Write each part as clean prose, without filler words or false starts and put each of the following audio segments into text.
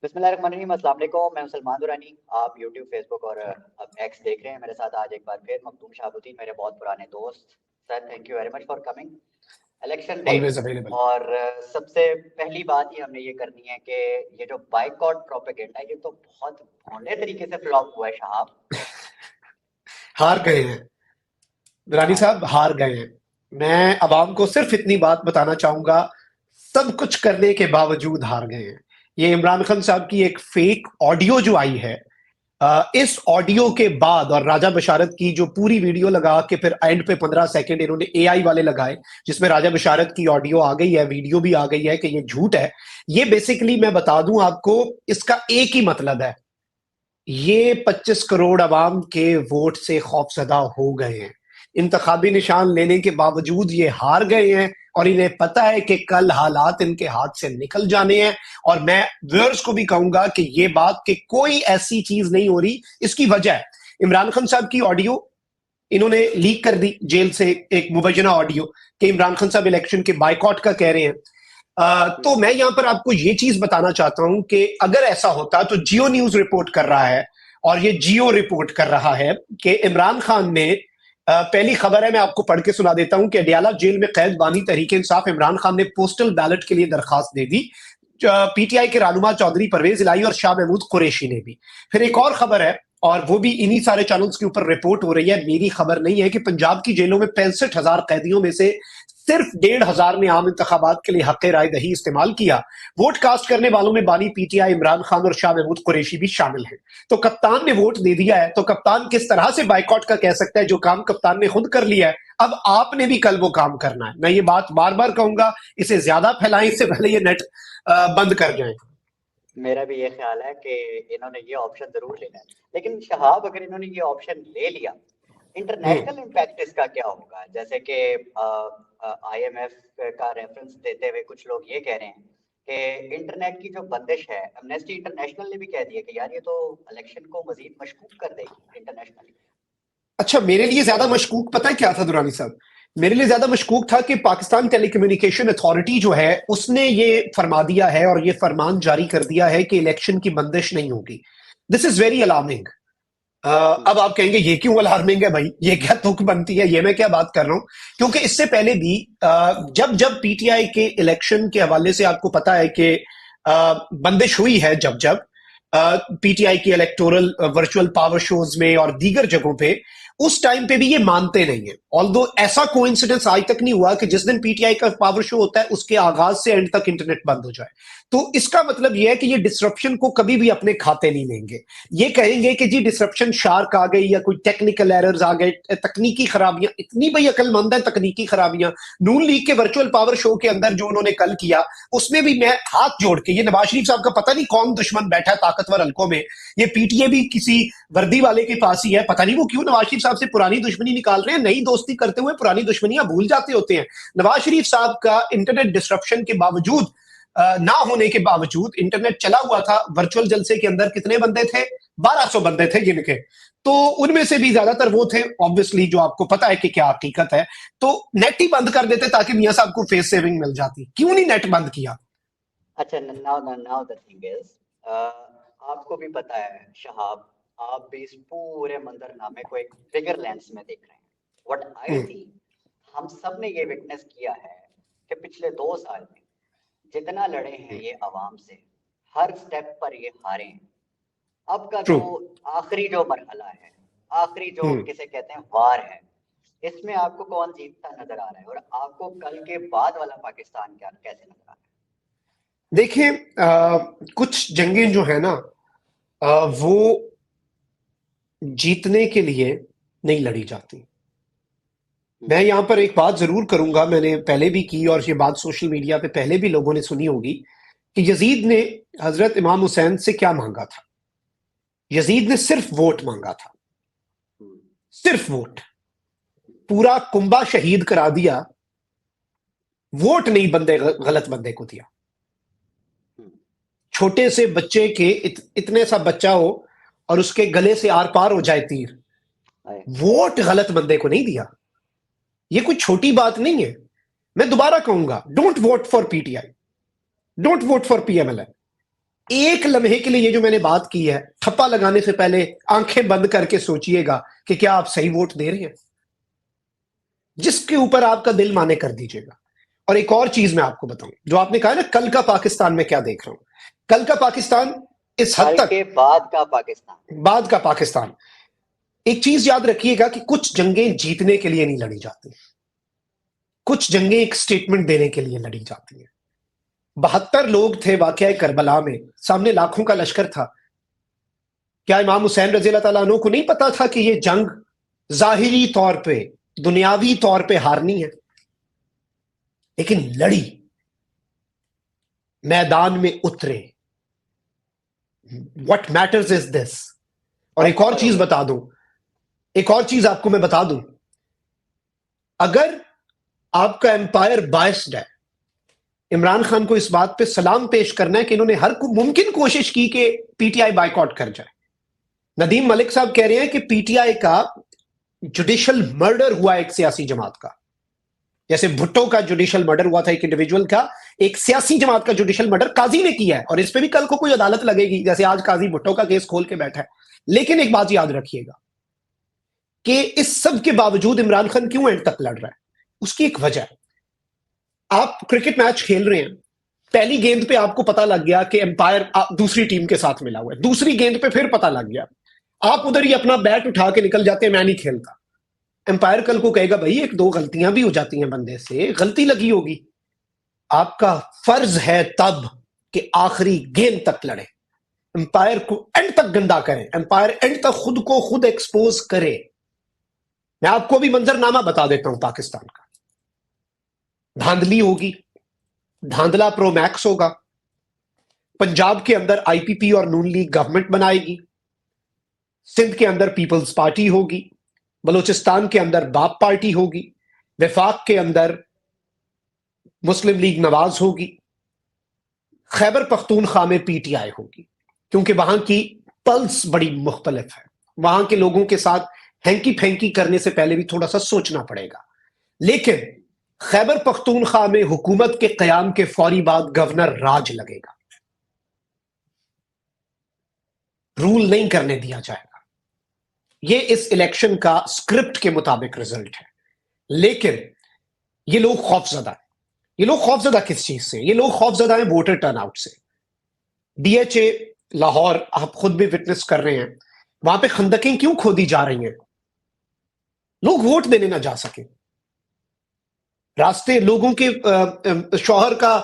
بسم اللہ الرحمن الرحیم، السلام علیکم. میں ہوں سلمان دورانی. آپ یوٹیوب، فیس بک اور اب ایکس دیکھ رہے ہیں. میرے ساتھ آج ایک بار پھر مخدوم شہاب الدین، میرے بہت پرانے دوست. Sir thank you very much for coming. Election day, always available. اور سب سے پہلی بات یہ ہم نے یہ کرنی ہے کہ یہ جو بائیکاٹ پروپیگنڈا ہے یہ تو بہت بھونڈے طریقے سے فلاپ ہوا ہے شہاب. ہار گئے ہیں درانی صاحب، ہار گئے ہیں. میں عوام کو صرف اتنی بات بتانا چاہوں گا، سب کچھ کرنے کے باوجود ہار گئے ہیں. یہ عمران خان صاحب کی ایک فیک آڈیو جو آئی ہے، اس آڈیو کے بعد اور راجہ بشارت کی جو پوری ویڈیو لگا کے پھر اینڈ پہ 15 سیکنڈ انہوں نے اے آئی والے لگائے جس میں راجہ بشارت کی آڈیو آ گئی ہے، ویڈیو بھی آ گئی ہے کہ یہ جھوٹ ہے. یہ بیسیکلی میں بتا دوں آپ کو، اس کا ایک ہی مطلب ہے، یہ 25 کروڑ عوام کے ووٹ سے خوفزدہ ہو گئے ہیں. انتخابی نشان لینے کے باوجود یہ ہار گئے ہیں اور انہیں پتا ہے کہ کل حالات ان کے ہاتھ سے نکل جانے ہیں. اور میں ویورز کو بھی کہوں گا کہ یہ بات کہ کوئی ایسی چیز نہیں ہو رہی، اس کی وجہ ہے عمران خان صاحب کی آڈیو انہوں نے لیک کر دی جیل سے، ایک مبینہ آڈیو کہ عمران خان صاحب الیکشن کے بائیکاٹ کا کہہ رہے ہیں. تو میں یہاں پر آپ کو یہ چیز بتانا چاہتا ہوں کہ اگر ایسا ہوتا تو جیو نیوز رپورٹ کر رہا ہے، اور یہ جیو رپورٹ کر رہا ہے کہ عمران خان نے پہلی خبر ہے، میں آپ کو پڑھ کے سنا دیتا ہوں کہ اڈیالہ جیل میں قید بانی تحریک انصاف عمران خان نے پوسٹل بیلٹ کے لیے درخواست دے دی. پی ٹی آئی کے رہنما چودھری پرویز الہی اور شاہ محمود قریشی نے بھی. پھر ایک اور خبر ہے، اور وہ بھی انہی سارے چینلز کے اوپر رپورٹ ہو رہی ہے، میری خبر نہیں ہے، کہ پنجاب کی جیلوں میں 65,000 قیدیوں میں سے صرف 1,500 نے عام انتخابات کے لیے حق رائے دہی استعمال کیا. ووٹ کاسٹ کرنے والوں میں بانی پی ٹی آئی عمران خان اور شاہ محمود قریشی بھی شامل ہیں. تو کپتان نے ووٹ دے دیا ہے، تو کپتان کس طرح سے بائیکاٹ کا کہہ سکتا ہے جو کام کپتان نے خود کر لیا ہے؟ اب آپ نے بھی کل وہ کام کرنا ہے. میں یہ بات بار بار کہوں گا، اسے زیادہ پھیلائیں، اس سے پہلے یہ نیٹ بند کر جائیں. میرا بھی یہ خیال ہے کہ انہوں نے یہ آپشن ضرور لینا ہے. لیکن شہاب، اگر انہوں نے یہ آپشن لے لیا، انٹرنیشنل امپیکٹ اس کا کیا ہوگا؟ جیسے کہ آئی ایم ایف کا ریفرنس دیتے ہوئے کچھ لوگ یہ کہہ رہے ہیں کہ انٹرنیٹ کی جو بندش ہے، امنیسٹی انٹرنیشنل نے بھی کہہ دیا کہ یار یہ تو الیکشن کو مزید مشکوک کر دے گی انٹرنیشنلی. اچھا، میرے لیے زیادہ مشکوک پتہ ہے کیا تھا دورانی صاحب؟ میرے لیے زیادہ مشکوک تھا کہ پاکستان ٹیلی کمیونیکیشن اتھارٹی جو ہے اس نے یہ فرما دیا ہے اور یہ فرمان جاری کر دیا ہے کہ الیکشن کی بندش نہیں ہوگی. دس از ویری الارمنگ. اب آپ کہیں گے یہ کیوں الارمنگ ہے بھائی، یہ کیا تک بنتی ہے، یہ میں کیا بات کر رہا ہوں؟ کیونکہ اس سے پہلے بھی جب پی ٹی آئی کے الیکشن کے حوالے سے آپ کو پتا ہے کہ بندش ہوئی ہے، جب پی ٹی آئی کی الیکٹورل ورچوئل پاور شوز میں اور دیگر جگہوں پہ، اس ٹائم پہ بھی یہ مانتے نہیں ہیں. آلدو ایسا کوئنسیڈنس آج تک نہیں ہوا کہ جس دن پی ٹی آئی کا پاور شو ہوتا ہے اس کے آغاز سے اینڈ تک انٹرنیٹ بند ہو جائے. تو اس کا مطلب یہ ہے کہ یہ ڈسرپشن کو کبھی بھی اپنے کھاتے نہیں لیں گے. یہ کہیں گے کہ جی ڈسرپشن شارک آ گئی یا کوئی ٹیکنیکل ایررز آ گئے، تکنیکی خرابیاں. اتنی بھئی عقل مند ہے تکنیکی خرابیاں. نون لیگ کے ورچوئل پاور شو کے اندر جو انہوں نے کل کیا، اس میں بھی میں ہاتھ جوڑ کے، یہ نواز شریف صاحب کا پتہ نہیں کون دشمن بیٹھا ہے طاقتور حلقوں میں، یہ پی ٹی اے بھی کسی وردی والے کے پاس ہی ہے، پتہ نہیں وہ کیوں نواز شریف صاحب سے پرانی دشمنی نکال رہے ہیں. نئی دوستی کرتے ہوئے پرانی دشمنیاں بھول جاتے ہوتے ہیں. نواز شریف صاحب کا انٹرنیٹ ڈسرپشن کے باوجود، نہ ہونے کے باوجود، انٹرنیٹ چلا ہوا تھا. ورچوئل جلسے کے اندر کتنے بندے تھے؟ 1200 بندے تھے جن کے، تو ان میں سے بھی زیادہ تر وہ تھے obviously جو آپ کو پتا ہے کہ کیا حقیقت ہے. تو نیٹ ہی بند کر دیتے تاکہ میاں صاحب کو فیس سیونگ مل جاتی. کیوں نہیں نیٹ بند کیا؟ اچھا، ناؤ دا تھنگ از، آپ کو بھی پتا ہے شہاب، آپ بھی اس پورے منظر نامے کو ایک بگر لینس میں دیکھ رہے ہیں. وٹ آئی سی، ہم سب نے یہ وٹنس کیا ہے کہ پچھلے 2 سال میں جتنا لڑے ہیں یہ عوام سے، ہر سٹیپ پر یہ ہارے ہیں. اب کا جو آخری جو مرحلہ ہے، آخری جو کسے کہتے ہیں وار ہے، اس میں آپ کو کون جیتتا نظر آ رہا ہے؟ اور آپ کو کل کے بعد والا پاکستان کیسے نظر آ رہا ہے؟ دیکھیں، کچھ جنگیں جو ہیں نا، وہ جیتنے کے لیے نہیں لڑی جاتی. میں یہاں پر ایک بات ضرور کروں گا، میں نے پہلے بھی کی اور یہ بات سوشل میڈیا پہ پہلے بھی لوگوں نے سنی ہوگی، کہ یزید نے حضرت امام حسین سے کیا مانگا تھا؟ یزید نے صرف ووٹ مانگا تھا، صرف ووٹ. پورا کنبہ شہید کرا دیا، ووٹ نہیں غلط بندے کو دیا. چھوٹے سے بچے کے اتنے سا بچہ ہو اور اس کے گلے سے آر پار ہو جائے تیر، ووٹ غلط بندے کو نہیں دیا. یہ کوئی چھوٹی بات نہیں ہے. میں دوبارہ کہوں گا، don't vote for P T I, don't vote for P M L A. ایک لمحے کے لیے یہ جو میں نے بات کی ہے، ٹھپا لگانے سے پہلے آنکھیں بند کر کے سوچئے گا کہ کیا آپ صحیح ووٹ دے رہے ہیں، جس کے اوپر آپ کا دل مانے کر دیجئے گا۔ اور ایک اور چیز میں آپ کو بتاؤں، جو آپ نے کہا نا کل کا پاکستان میں کیا دیکھ رہا ہوں، کل کا پاکستان اس حد کل تک کے بعد کا پاکستان، بعد کا پاکستان، ایک چیز یاد رکھیے گا کہ کچھ جنگیں جیتنے کے لیے نہیں لڑی جاتی، کچھ جنگیں ایک سٹیٹمنٹ دینے کے لیے لڑی جاتی ہیں۔ 72 لوگ تھے واقعہ کربلا میں، سامنے لاکھوں کا لشکر تھا۔ کیا امام حسین رضی اللہ تعالیٰ عنہ کو نہیں پتا تھا کہ یہ جنگ ظاہری طور پہ، دنیاوی طور پہ ہارنی ہے؟ لیکن لڑی، میدان میں اترے۔ What matters is this۔ اور ایک اور چیز بتا دوں، ایک اور چیز آپ کو میں بتا دوں، اگر آپ کا امپائر بائسڈ ہے، عمران خان کو اس بات پہ سلام پیش کرنا ہے کہ انہوں نے ہر ممکن کوشش کی کہ پی ٹی آئی بائیکاٹ کر جائے۔ ندیم ملک صاحب کہہ رہے ہیں کہ پی ٹی آئی کا جوڈیشل مرڈر ہوا ایک سیاسی جماعت کا، جیسے بھٹو کا جوڈیشل مرڈر ہوا تھا ایک انڈیویجول کا، ایک سیاسی جماعت کا جوڈیشل مرڈر قاضی نے کیا ہے، اور اس پہ بھی کل کو کوئی عدالت لگے گی، جیسے آج قاضی بھٹو کا کیس کھول کے بیٹھا ہے۔ لیکن ایک بات یاد رکھیے گا کہ اس سب کے باوجود عمران خان کیوں اینڈ تک لڑ رہا ہے، اس کی ایک وجہ ہے۔ آپ کرکٹ میچ کھیل رہے ہیں، پہلی گیند پہ آپ کو پتا لگ گیا کہ امپائر دوسری ٹیم کے ساتھ ملا ہوا ہے، دوسری گیند پہ پھر پتا لگ گیا، آپ ادھر ہی اپنا بیٹ اٹھا کے نکل جاتے ہیں، میں نہیں کھیلتا۔ امپائر کل کو کہے گا بھائی ایک دو غلطیاں بھی ہو جاتی ہیں، بندے سے غلطی لگی ہوگی، آپ کا فرض ہے تب کہ آخری گیند تک لڑے، امپائر کو اینڈ تک گندا کریں، امپائر اینڈ تک خود کو خود ایکسپوز کرے۔ میں آپ کو بھی منظرنامہ بتا دیتا ہوں پاکستان کا، دھاندلی ہوگی، دھاندلا پرو میکس ہوگا، پنجاب کے اندر آئی پی پی اور نون لیگ گورنمنٹ بنائے گی، سندھ کے اندر پیپلز پارٹی ہوگی، بلوچستان کے اندر باپ پارٹی ہوگی، وفاق کے اندر مسلم لیگ نواز ہوگی، خیبر پختونخوا میں پی ٹی آئی ہوگی، کیونکہ وہاں کی پلس بڑی مختلف ہے، وہاں کے لوگوں کے ساتھ ہینکی پھینکی کرنے سے پہلے بھی تھوڑا سا سوچنا پڑے گا۔ لیکن خیبر پختونخوا میں حکومت کے قیام کے فوری بعد گورنر راج لگے گا، رول نہیں کرنے دیا جائے گا۔ یہ اس الیکشن کا سکرپٹ کے مطابق رزلٹ ہے۔ لیکن یہ لوگ خوف زدہ ہیں۔ یہ لوگ خوف زدہ کس چیز سے؟ یہ لوگ خوف زدہ ہیں ووٹر ٹرن آؤٹ سے۔ ڈی ایچ اے لاہور آپ خود بھی وٹنس کر رہے ہیں، وہاں پہ خندقیں کیوں کھودی جا رہی ہیں؟ لوگ ووٹ دینے نہ جا سکیں، راستے لوگوں کے شوہر کا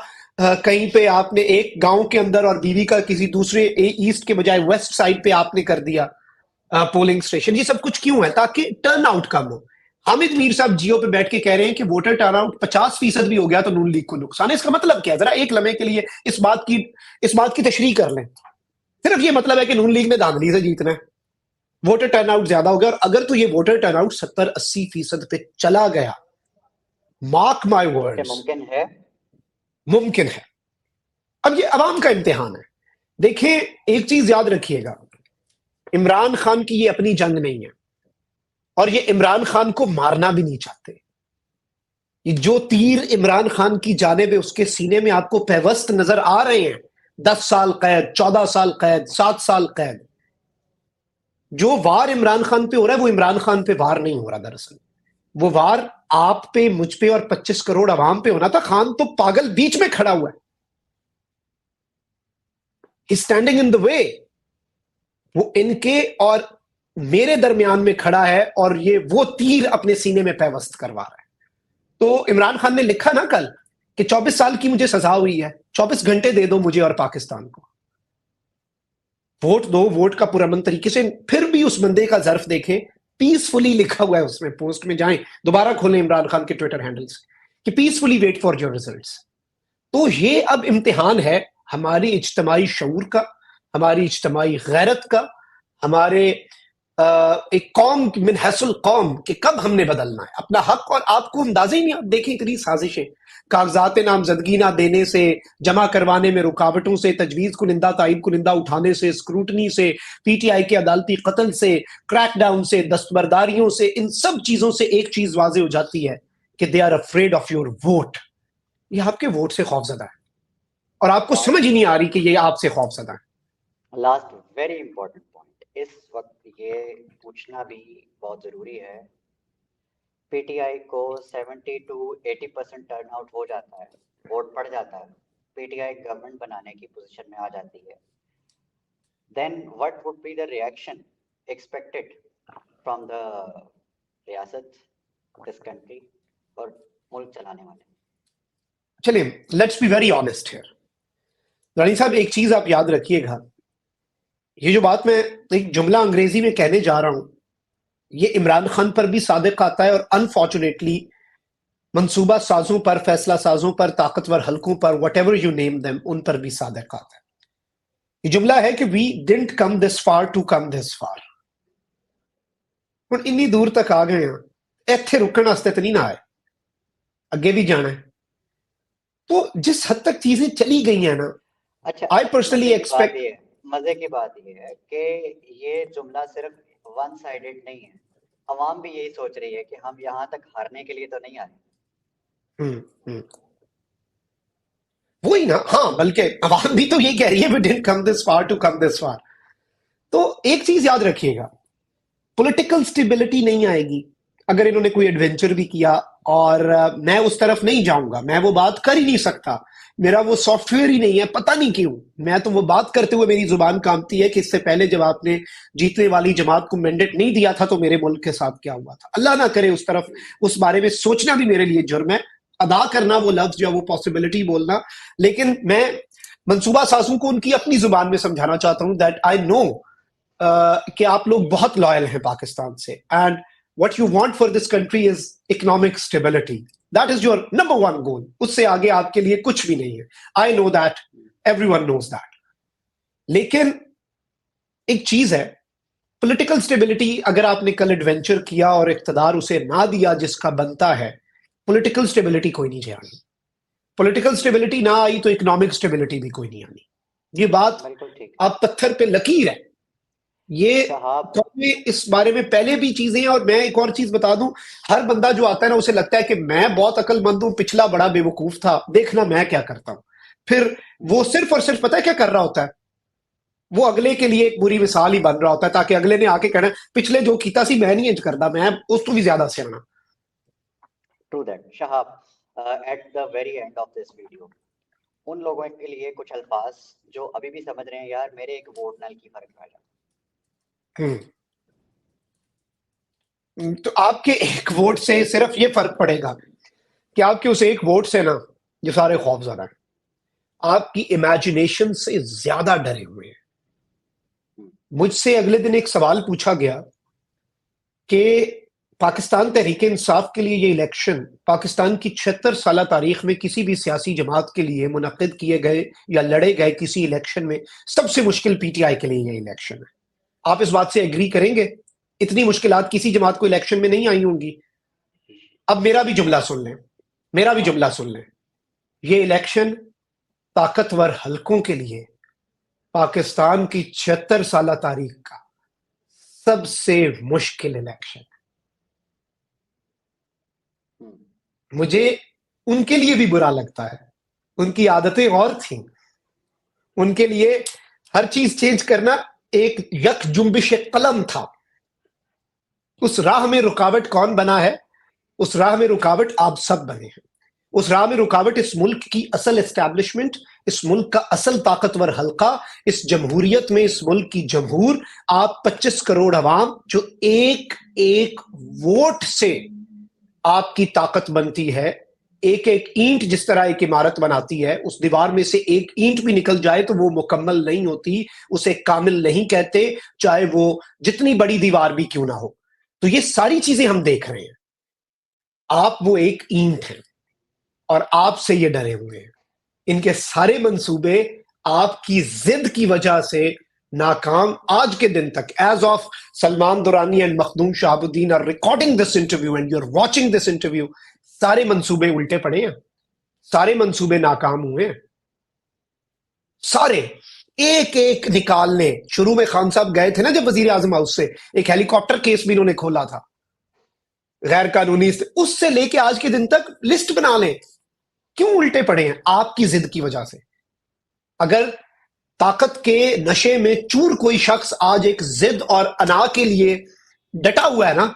کہیں پہ آپ نے ایک گاؤں کے اندر اور بیوی کا کسی دوسرے ایسٹ کے بجائے ویسٹ سائڈ پہ آپ نے کر دیا پولنگ سٹیشن۔ یہ سب کچھ کیوں ہے؟ تاکہ ٹرن آؤٹ کم ہو۔ حامد میر صاحب جیو پہ بیٹھ کے کہہ رہے ہیں کہ ووٹر ٹرن آؤٹ 50% بھی ہو گیا تو نون لیگ کو نقصان ہے۔ اس کا مطلب کیا ہے؟ ذرا ایک لمحے کے لیے اس بات کی تشریح کر لیں۔ صرف یہ مطلب ہے کہ نون لیگ نے دھاندلی سے جیتنا ہے، ووٹر ٹرن آؤٹ زیادہ ہو گیا، اور اگر تو یہ ووٹر ٹرن آؤٹ 70-80% پہ چلا گیا، مارک مائی ورڈز، ممکن ہے، ممکن ہے۔ اب یہ عوام کا امتحان ہے۔ دیکھیں ایک چیز یاد رکھیے گا، عمران خان کی یہ اپنی جنگ نہیں ہے، اور یہ عمران خان کو مارنا بھی نہیں چاہتے۔ یہ جو تیر عمران خان کی جانب ہے اس کے سینے میں آپ کو پیوست نظر آ رہے ہیں، 10 سال قید، 14 سال قید، 7 سال قید۔ جو وار عمران خان پہ ہو رہا ہے وہ عمران خان پہ وار نہیں ہو رہا، دراصل وہ وار آپ پہ، مجھ پہ اور 25 کروڑ عوام پہ ہونا تھا۔ خان تو پاگل بیچ میں کھڑا ہوا ہے، ہی اسٹینڈنگ ان دا وے، وہ ان کے اور میرے درمیان میں کھڑا ہے، اور یہ وہ تیر اپنے سینے میں پیوست کروا رہا ہے۔ تو عمران خان نے لکھا نا کل کہ 24 سال کی مجھے سزا ہوئی ہے، 24 گھنٹے دے دو مجھے اور پاکستان کو، ووٹ دو، ووٹ کا پرامن طریقے سے۔ پھر بھی اس بندے کا ظرف دیکھیں، پیسفلی لکھا ہوا ہے اس میں، پوسٹ میں جائیں، دوبارہ کھولیں عمران خان کے ٹویٹر ہینڈلز کہ peacefully wait for your results. تو یہ اب امتحان ہے ہماری اجتماعی شعور کا، ہماری اجتماعی غیرت کا، ہمارے ایک قوم من حیث القوم کہ کب ہم نے بدلنا ہے اپنا حق۔ اور آپ کو اندازہ ہی نہیں، آپ دیکھیں اتنی سازشیں، کاغذات نامزدگی نہ دینے سے، جمع کروانے میں رکاوٹوں سے، تجویز کنندہ تائید کنندہ اٹھانے سے، اسکروٹنی سے، پی ٹی آئی کے عدالتی قتل سے، کریک ڈاؤن سے، دستبرداریوں سے، ان سب چیزوں سے ایک چیز واضح ہو جاتی ہے کہ they are afraid of your vote. یہ آپ کے ووٹ سے خوف زدہ ہے، اور آپ کو سمجھ ہی نہیں آ رہی کہ یہ آپ سے خوف زدہ ہے. لاسٹ ویری امپورٹنٹ پوائنٹ اس وقت یہ پوچھنا بھی بہت ضروری ہے. پی ٹی آئی کو 70-80% ٹرن آؤٹ ہو جاتا ہے, ووٹ پڑ جاتا ہے, پی ٹی آئی گورنمنٹ بنانے کی پوزیشن میں آ جاتی ہے, then what would be the reaction expected from the ریاست, دس کنٹری اور ملک چلانے والے. چلیں let's be very honest here. رانی صاحب ایک چیز آپ یاد رکھیے گا, یہ جو بات میں ایک جملہ انگریزی میں کہنے جا رہا ہوں یہ عمران خان پر بھی صادق آتا ہے, اور انفارچونیٹلی منصوبہ سازوں پر, فیصلہ سازوں پر, طاقتور حلقوں پر, whatever you name them, ان پر بھی صادق آتا ہے. یہ جملہ ہے کہ we didn't come this far to come this far. ہوں انی دور تک آ گئے ہیں, ایتھے رکن واسطے تو نہیں نہ آئے, اگے بھی جانا ہے. تو جس حد تک چیزیں چلی گئی ہیں نا, اچھا آئی پرسنلی ایکسپیکٹ. مزے کی بات یہ ہے کہ یہ جملہ صرف ون سائیڈڈ نہیں ہے, عوام بھی یہی سوچ رہی ہے کہ ہم یہاں تک ہارنے کے لیے تو نہیں آئے. وہی نا, ہاں بلکہ عوام بھی تو یہ کہہ رہی ہے we didn't come this far to come this far. تو ایک چیز یاد رکھیے گا, پولیٹیکل سٹیبلٹی نہیں آئے گی اگر انہوں نے کوئی ایڈونچر بھی کیا, اور میں اس طرف نہیں جاؤں گا, میں وہ بات کر ہی نہیں سکتا, میرا وہ سافٹ ویئر ہی نہیں ہے, پتہ نہیں کیوں. میں تو وہ بات کرتے ہوئے میری زبان کانپتی ہے کہ اس سے پہلے جب آپ نے جیتنے والی جماعت کو مینڈیٹ نہیں دیا تھا تو میرے ملک کے ساتھ کیا ہوا تھا. اللہ نہ کرے اس طرف, اس بارے میں سوچنا بھی میرے لیے جرم ہے, ادا کرنا وہ لفظ جو وہ پاسبلٹی بولنا. لیکن میں منصوبہ سازوں کو ان کی اپنی زبان میں سمجھانا چاہتا ہوں دیٹ آئی نو کہ آپ لوگ بہت لائل ہیں پاکستان سے, and what you want for this country is economic stability. That is your number one goal. اس سے آگے آپ کے لیے کچھ بھی نہیں ہے. I know that. Everyone knows that. لیکن ایک چیز ہے, پولیٹیکل سٹیبلٹی اگر آپ نے کل ایڈونچر کیا اور اقتدار اسے نہ دیا جس کا بنتا ہے, پولیٹیکل سٹیبلٹی کوئی نہیں جانی. پولیٹیکل سٹیبلٹی نہ آئی تو اکنامک سٹیبلٹی بھی کوئی نہیں آنی. یہ بات آپ پتھر پہ لکیر ہے. یہ اس بارے میں پہلے بھی چیزیں ہیں, اور میں ایک اور چیز بتا دوں, ہر بندہ جو آتا ہے نا اسے لگتا ہے کہ میں بہت عقل مند ہوں, پچھلا بڑا بے وقوف تھا, دیکھنا میں کیا کرتا ہوں. پھر وہ صرف اور صرف پتہ ہے کیا کر رہا ہوتا ہے, وہ اگلے کے لیے ایک بری مثال ہی بن رہا ہوتا ہے تاکہ اگلے نے آ کے کہنا پچھلے جو کیتا سی میں نہیں انج کردا, میں اس تو بھی زیادہ سیانا. True that. Shahab, at the very end of this video ان لوگوں کے لیے کچھ الفاظ جو ابھی بھی سمجھ رہے ہیں یار میرے ایک ووٹ نال کی فرق پڑ جائے. تو آپ کے ایک ووٹ سے صرف یہ فرق پڑے گا کہ آپ کے اس ایک ووٹ سے نا یہ سارے خوف زدہ ہیں, آپ کی امیجنیشن سے زیادہ ڈرے ہوئے ہیں. مجھ سے اگلے دن ایک سوال پوچھا گیا کہ پاکستان تحریک انصاف کے لیے یہ الیکشن پاکستان کی 76 سالہ تاریخ میں کسی بھی سیاسی جماعت کے لیے منعقد کیے گئے یا لڑے گئے کسی الیکشن میں سب سے مشکل پی ٹی آئی کے لیے یہ الیکشن ہے. آپ اس بات سے ایگری کریں گے؟ اتنی مشکلات کسی جماعت کو الیکشن میں نہیں آئی ہوں گی. اب میرا بھی جملہ سن لیں, یہ الیکشن طاقتور حلقوں کے لیے پاکستان کی 76 سالہ تاریخ کا سب سے مشکل الیکشن. مجھے ان کے لیے بھی برا لگتا ہے, ان کی عادتیں اور تھیں, ان کے لیے ہر چیز چینج کرنا ایک یک جنبش قلم تھا. اس راہ میں رکاوٹ کون بنا ہے؟ اس راہ میں رکاوٹ آپ سب بنے ہیں. اس راہ میں رکاوٹ اس ملک کی اصل اسٹیبلشمنٹ, اس ملک کا اصل طاقتور حلقہ, اس جمہوریت میں اس ملک کی جمہور, آپ 25 کروڑ عوام جو ایک ایک ووٹ سے آپ کی طاقت بنتی ہے. ایک ایک اینٹ جس طرح ایک عمارت بناتی ہے, اس دیوار میں سے ایک اینٹ بھی نکل جائے تو وہ مکمل نہیں ہوتی, اسے کامل نہیں کہتے, چاہے وہ جتنی بڑی دیوار بھی کیوں نہ ہو. تو یہ ساری چیزیں ہم دیکھ رہے ہیں. آپ وہ ایک اینٹ ہیں اور آپ سے یہ ڈرے ہوئے ہیں. ان کے سارے منصوبے آپ کی ضد کی وجہ سے ناکام آج کے دن تک. As of Salman Durrani and Makhdoom Shahabuddin are recording this interview and you are watching this interview, سارے منصوبے الٹے پڑے ہیں, سارے منصوبے ناکام ہوئے ہیں, سارے ایک ایک نکالنے. شروع میں خان صاحب گئے تھے نا جب وزیر اعظم ہاؤس سے, ایک ہیلی کاپٹر کیس بھی انہوں نے کھولا تھا غیر قانونی, اس سے لے کے آج کے دن تک لسٹ بنا لیں. کیوں الٹے پڑے ہیں؟ آپ کی ضد کی وجہ سے. اگر طاقت کے نشے میں چور کوئی شخص آج ایک ضد اور انا کے لیے ڈٹا ہوا ہے نا،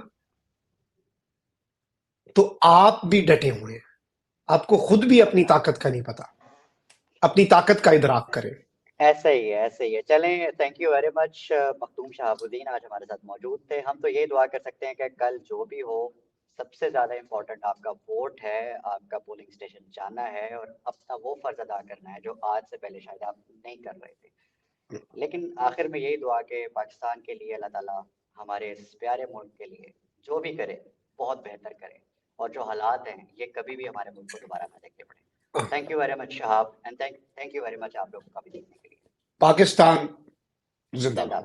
تو آپ بھی ڈٹے ہوئے ہیں. آپ کو خود بھی اپنی طاقت کا نہیں پتا. اپنی طاقت کا ادراک کریں. ایسا ہی ہے، ایسا ہی ہے. چلیں، تھینک یو ویری مچ مختوم شہاب الدین، آج ہمارے ساتھ موجود تھے. ہم تو یہی دعا کر سکتے ہیں کہ کل جو بھی ہو، سب سے زیادہ امپورٹنٹ آپ کا ووٹ ہے، آپ کا پولنگ اسٹیشن جانا ہے اور اپنا وہ فرض ادا کرنا ہے جو آج سے پہلے شاید آپ نہیں کر رہے تھے. لیکن آخر میں یہی دعا کہ پاکستان کے لیے اللہ تعالیٰ ہمارے اس پیارے ملک کے لیے جو بھی کرے بہت بہتر کرے، اور جو حالات ہیں یہ کبھی بھی ہمارے ملک کو دوبارہ نہ دیکھنے پڑے. Thank you very much Shahab, and thank you very much آپ لوگوں کا بھی دیکھنے کے لیے. پاکستان زندہ باد.